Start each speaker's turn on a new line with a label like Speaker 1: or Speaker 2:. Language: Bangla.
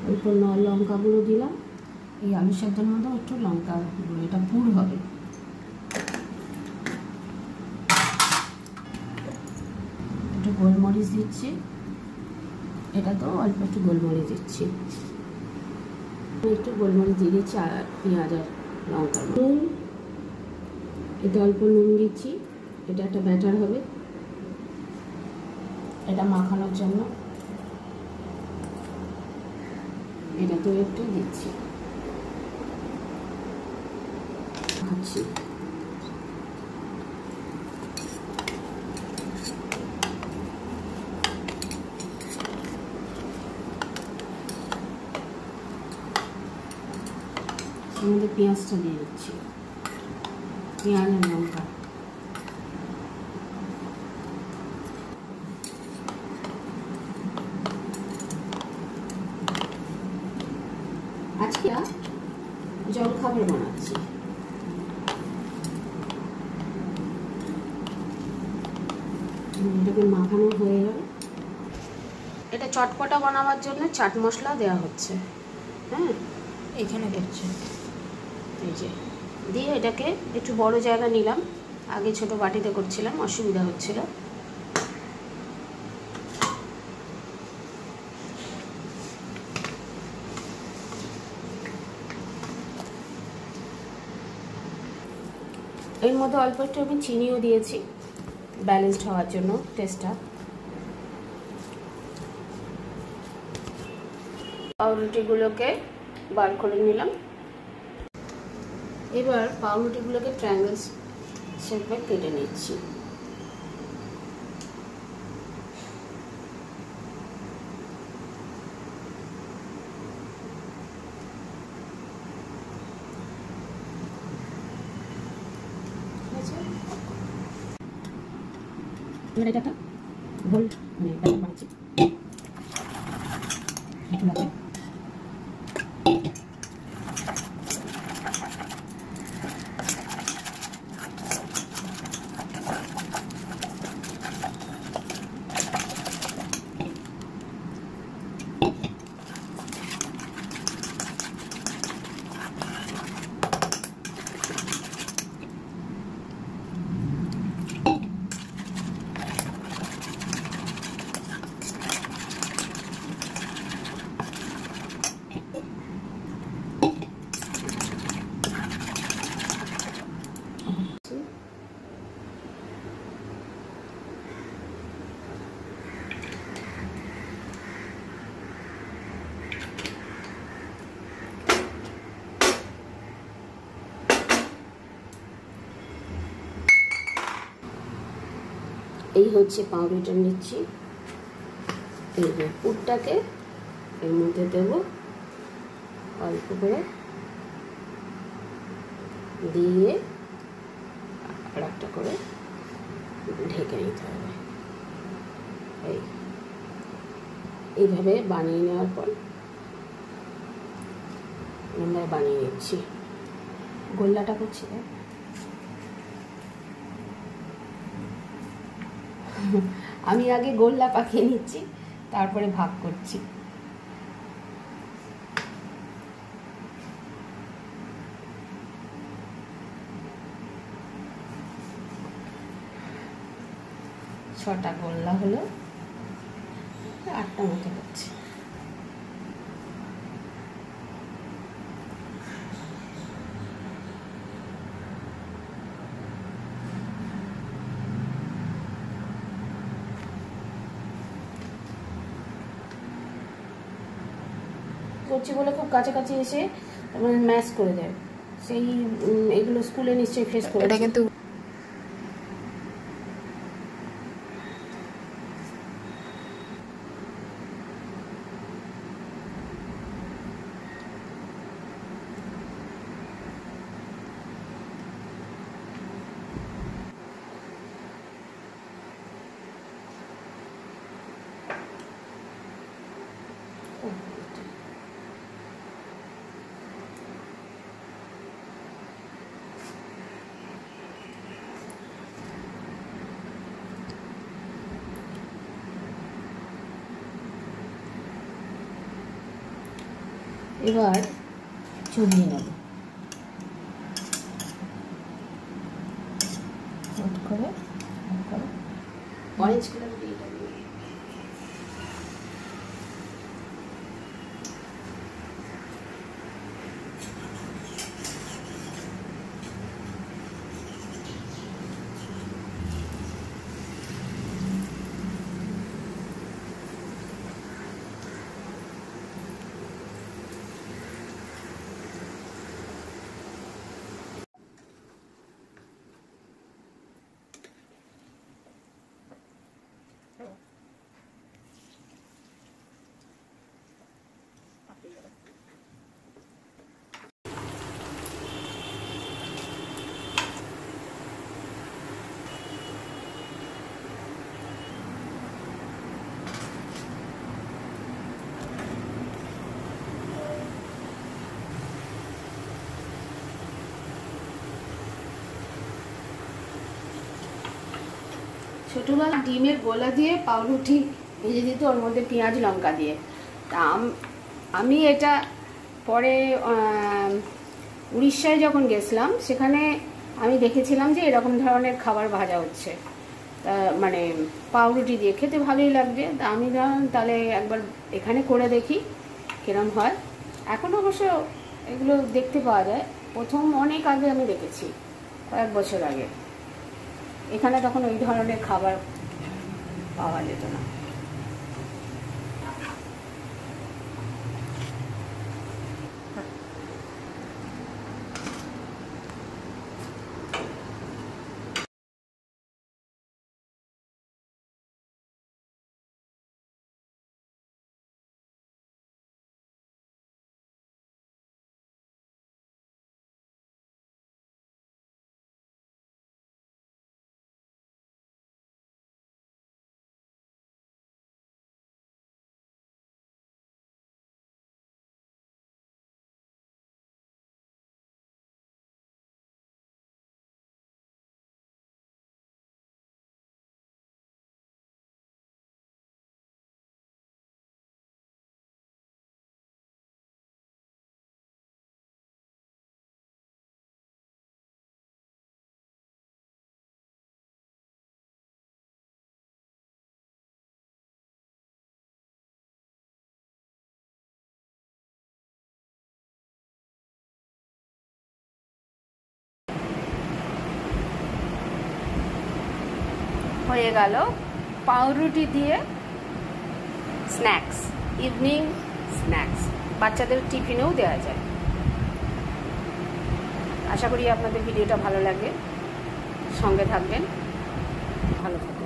Speaker 1: অল্প লঙ্কা গুঁড়ো দিলাম। এই আলু সেদ্ধর মধ্যে একটু লঙ্কা গুঁড়ো, এটা পুর হবে। একটু গোলমরিচ দিচ্ছি, এটা তো অল্প একটু গোলমরিচ দিচ্ছি, একটু গোলমরিচ দিয়ে দিচ্ছি আর পেঁয়াজ আর লঙ্কার নুন, এটা অল্প নুন দিচ্ছি। এটা একটা ব্যাটার হবে, এটা মাখানোর জন্য। এটা তো একটু দিচ্ছি, খাচ্ছি। এর মধ্যে পেঁয়াজটা দিয়ে দিচ্ছি, পেঁয়াজ আর লঙ্কা। আজকে জলখাবার বানাচ্ছি। এটাকে মাখানো হয়ে গেল। এটা চটপটা বানাবার জন্য চাট মশলা দেওয়া হচ্ছে। হ্যাঁ,
Speaker 2: এখানে দেখছি,
Speaker 1: এই যে দিয়ে এটাকে একটু বড় জায়গা নিলাম। আগে ছোট বাটিতে করছিলাম, অসুবিধা হচ্ছিল। এর মধ্যে অল্প একটু আমি চিনিও দিয়েছি, ব্যালেন্সড হওয়ার জন্য টেস্টটা। পাউরুটিগুলোকে বার করে নিলাম। এবার পাউরুটিগুলোকে ট্রায়াঙ্গেল শেপে কেটে নিচ্ছি। এবার এটা একটা গোল মানে ব্যাটার বানাচ্ছি। এই হচ্ছে পাউরুটি নিচ্ছি, এই যে পুরটাকে এর মধ্যে দেব অল্প করে, দিয়ে আর একটা করে ঢেকে নিতে হবে। এইভাবে বানিয়ে নেওয়ার পর আমরা বানিয়ে নিচ্ছি। গোল্লাটা করছি, আমি আগে গোল্লা পাকিয়ে নিচ্ছি, তারপরে ভাগ করছি। ছটা গোল্লা হলো, 8টা মতো হচ্ছে। করছি বলে খুব কাছাকাছি এসে ম্যাশ করে দেয়, সেই এগুলো স্কুলে নিশ্চয়ই ফেস করে।
Speaker 2: এটা কিন্তু
Speaker 1: এবার চুবিয়ে নেব করে অরেঞ্জ কালার দিয়ে ছোটোবেলা ডিমের গোলা দিয়ে পাউরুটি ভেজে দিত, ওর মধ্যে পেঁয়াজ লঙ্কা দিয়ে। তা আমি এটা পরে উড়িষ্যায় যখন গেছিলাম সেখানে আমি দেখেছিলাম যে এরকম ধরনের খাবার ভাজা হচ্ছে, তা মানে পাউরুটি দিয়ে খেতে ভালোই লাগবে। তা আমি তাহলে একবার এখানে করে দেখি কিরম হয়। এখন অবশ্য এগুলো দেখতে পাওয়া যায়, প্রথম অনেক আগে আমি দেখেছি, কয়েক বছর আগে। এখানে তখন ওই ধরনের খাবার পাওয়া যেত না। হয়ে গেল পাউরুটি দিয়ে স্ন্যাক্স, ইভিনিং স্ন্যাক্স, বাচ্চাদের টিফিনেও দেওয়া যায়। আশা করি আপনাদের ভিডিওটা ভালো লাগবে, সঙ্গে থাকবেন, ভালো থাকবেন।